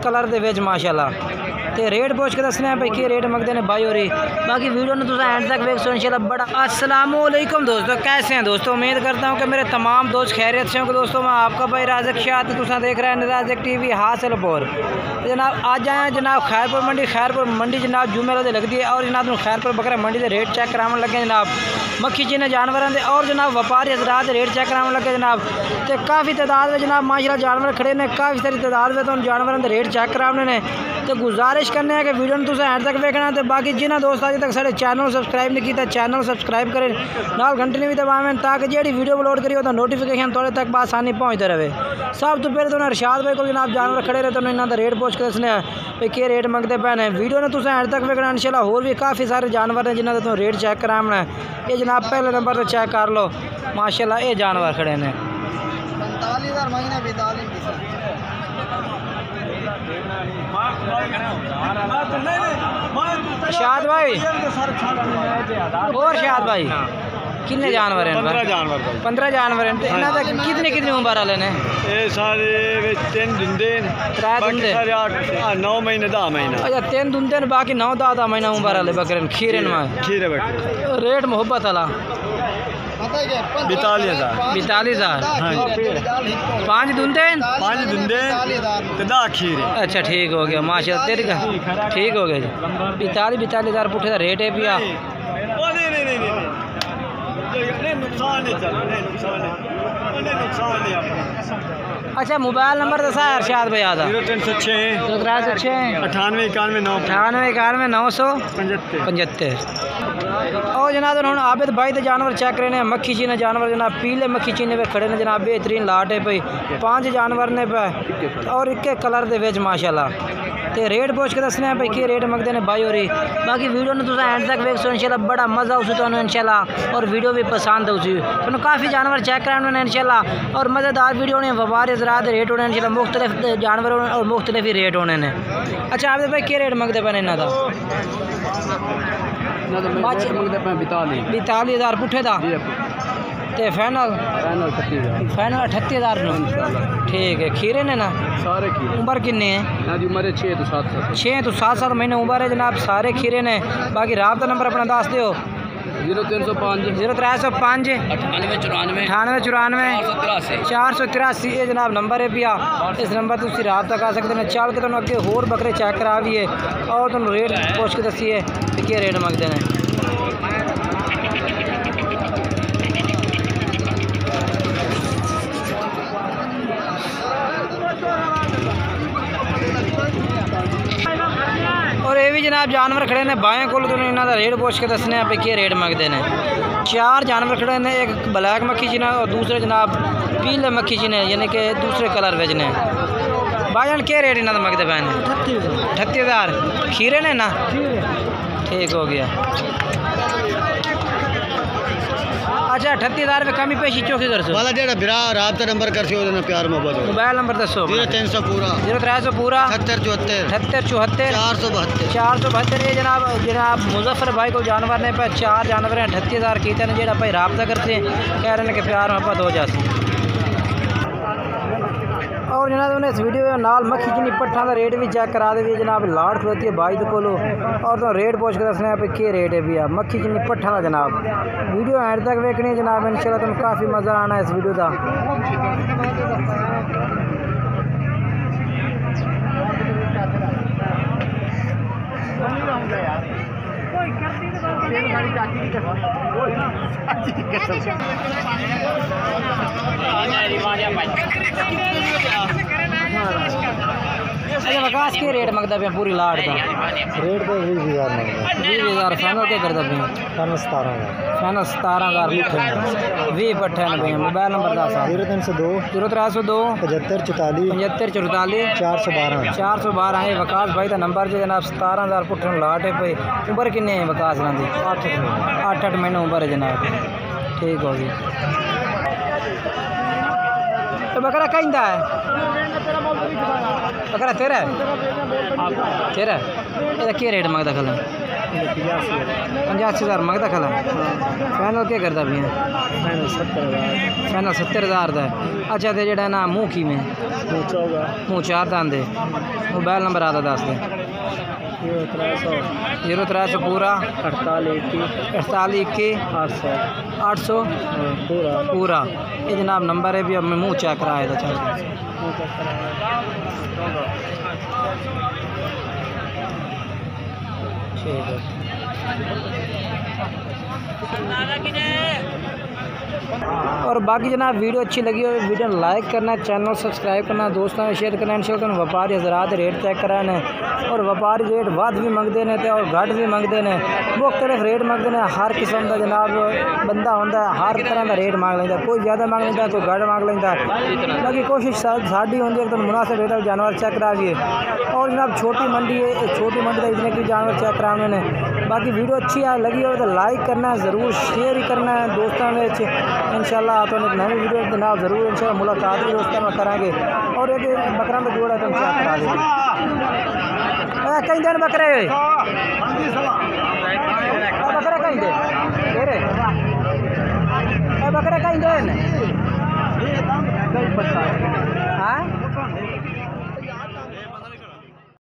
Colour दे विच माशाल्लाह। ते rate पुछ के दसने भाई कि रेट मंगते हैं भाई और बाकी वीडियो ने तुम एंड तक वेख सो इंशाल्लाह। बड़ा अस्सलामुअलैकुम दोस्तों, कैसे हैं दोस्तों? उम्मीद करता हूँ कि मेरे तमाम दोस्त खैरियत से होंगे। दोस्तों मैं आपका भाई राज़िक शाह, तुम देख रहे हैं राज़िक टीवी हासिलपुर। जनाब आज आए हैं जनाब खैरपुर मंडी। खैरपुर मंडी जनाब जुमे वाले लगती है और जनाब खैरपुर बकरा मंडी के रेट चेक कराने लगे जनाब। मक्खी चीने जानवरों के और जनाब व्यापारी हजरात रेट चेक कराने लगे जनाब। तो काफ़ी तादाद में जनाब माशाल्लाह जानवर खड़े ने, काफ़ी सारी तादाद में तो उन जानवरों के रेट चेक कराने ने। तो गुजारिश करने हैं कि वीडियो तुम एंड तक देखना। तो बाकी जिन्हें दोस्त अजे तक सारे चैनल सब्सक्राइब नहीं किया चैनल सब्सक्राइब करें, नाल घंटे ने भी दबावें ताकि जी वीडियो अपलोड करिए तो नोटिफिकेशन थोड़े तक आसानी पहुँचते रहे। सब तो पहले तो अरशाद भाई को जनाब जानवर खड़े रहे तो इन्होंने रेट पूछ के दसने भाई कि रेट मंगते पे हैं। वीडियो ने तुम एंड तक देखना इंशाल्लाह। होर भी काफ़ी सारे जानवर हैं जिन्होंने तुम रेट चेक कराना है। ये जनाब पहले नंबर पर चेक कर लो माशाल्लाह, ये जानवर खड़े ने। शाद भाई और शाद भाई कितने जानवर हैं? 15 जानवर हैं। कितने कितने उम्र वाले ने? ये सारे 3 दुंदे 9 महीने 10 महीने। अच्छा 3 दुंदे बाकी 9-10 महीना उम्र वाले बकरे खीरे में। खीरे बकरे रेट मोहब्बत वाला 42,000। 5 दुंदे 10 खीरे। अच्छा ठीक हो गया माशाल्लाह, तेरे का ठीक हो गया जी। 42,000 पुठे का रेट है पिया। अच्छा मोबाइल नंबर दसा अरशाद भाई आता 0306 98 91 975। और जनाब हूँ आबिद भाई तो जानवर चेक करे ने। मक्खी चीने जानवर जनाब पीले मक्खी चीने पे खड़े ने जनाब। बेहतरीन लाट है भाई, 5 जानवर ने पे और एक कलर दे विच माशाल्लाह। तो रेट पूछ के दसने भाई कि रेट मंगते हैं भाई और बाकी वीडियो ने तुम एंड तक वेख सो इंशाल्लाह। बड़ा मज़ा उसी तो इंशाल्लाह और वीडियो भी पसंद उसी तो काफ़ी जानवर चेक कराने इंशाल्लाह। और मज़ेदार वीडियो ने व्यापार हजरात रेट होने इंशाल्लाह। मुख्तलिफ जानवर और मुख्तलिफ ही रेट होने ने। अच्छा आप भाई क्या रेट मंगते पे इन्हों का? 42,000 पुठे का ते फाइनल 38,000 ठीक है। खीरे ने ना सारे खीरे। उम्र किन्नी है? उम्र 6 तो 7 महीने उम्र है जनाब। सारे खीरे ने। बाकी राबता नंबर अपना दस दो 0305 98 94 483 ये जनाब नंबर है पिया। इस नंबर तुम रबता कर सकते हैं। चल के तुम अगे होर बकरे चेक करा भी है और तुम रेट पूछ के दसीए क्या रेट मंगते हैं। और ये भी जनाब जानवर खड़े ने बाएं को इन्हों का रेट पूछ के दसने पे क्या रेट मंगते हैं। 4 जानवर खड़े ने, एक ब्लैक मक्खी चीना और दूसरे जनाब पीले मक्खी चीने यानी कि दूसरे कलर विच ने। भाईजान क्या रेट इन्हों का मंगते पे हैं? 38,000 खीरे ने ना ठीक हो गया। अच्छा 38,000 रुपये कमी पेशी चौकी कर सो वाला जेड़ा बिरा राबता नंबर कर सो ना प्यार मोहब्बत। मोबाइल नंबर दसो 0300 पूरा 0300 पूरा 78 74 472। ये जनाब मुजफ्फर भाई को जानवर ने पे 4 जानवर हैं 38,000 कीते ने। जेड़ा भाई राबता करते हैं कह रहे हैं कि प्यार मोहब्बत हो जाती। और जनाब उन्हें इस वीडियो के नाल मक्खी चीनी पट्ठा का रेट भी चेक करा दे जनाब। लाट खलोती है बाई को और तो रेट पूछ के दसने पे क्या रेट है भैया मक्खी चीनी पट्ठा का जनाब। वीडियो एंड तक देखनी है जनाब इंशाल्लाह। तुम काफ़ी मज़ा आना है इस वीडियो का। अच्छा वकास के रेट मंगता पे पूरी लाट का? रेट तो 20,000 मंगदा। 20,000 फाइनल क्या करता पे? फाइनल 17,000। फाइनल 17,000 20 पट्ठे ने पे। मोबाइल नंबर दस 0302 0302 75 44 75 44 412 है वकास भाई का नंबर जो जनाब। 17,000 पुट्ठे लाट है पे। उम्र किन्ने है वकास ना दी? 8 महीने उम्र है जनाब। ठीक हो गई। तो बकरा कहीं है बकरा तेरा है तेरा ये क्या रेट मंगता खला 85,000 मंगता खला फाइनल क्या करता भी फाइनल 70,000 का अच्छा तो जरा ना मुँह की में मुँह 4 दान दे मोबाइल नंबर आता दस दे 0300 पूरा 48 800 पूरा ये जनाब नंबर है भी अब मैं मुँह चेक कराया था चल ठीक है और बाकी जनाब वीडियो अच्छी लगी हो वीडियो लाइक करना चैनल सब्सक्राइब करना दोस्तों में शेयर करना इंशाल्लाह व्यापारी हजरात रेट चेक कराने और व्यापारी रेट वध भी मंगते हैं और घट भी मंगते हैं मुख्तलिफ रेट मंगते हैं हर किस्म का जनाब बंदा होंदा हर तरह का रेट मांग लेंदा कोई ज़्यादा मांग लेंदा कोई घट मांग लेंदा बाकी कोशिश साड़ी होंदी है तो मुनासिब रेट जानवर चेक करा दिए और जनाब छोटी मंडी है छोटी मंडी का इतने की जानवर चेक कराने ने बाकी वीडियो अच्छी लगी हो तो लाइक करना ज़रूर शेयर ही करना है दोस्तों में इंशाल्लाह तो एक नई वीडियो जनाब ज़रूर इंशाल्लाह मुलाकात भी दोस्तों में कराएंगे और एक बकरा में जोड़ा तुम चेक करा देंगे कहीं दिन बकरे बकरे कहीं दे तेरे बकरे कहीं दिन हाँ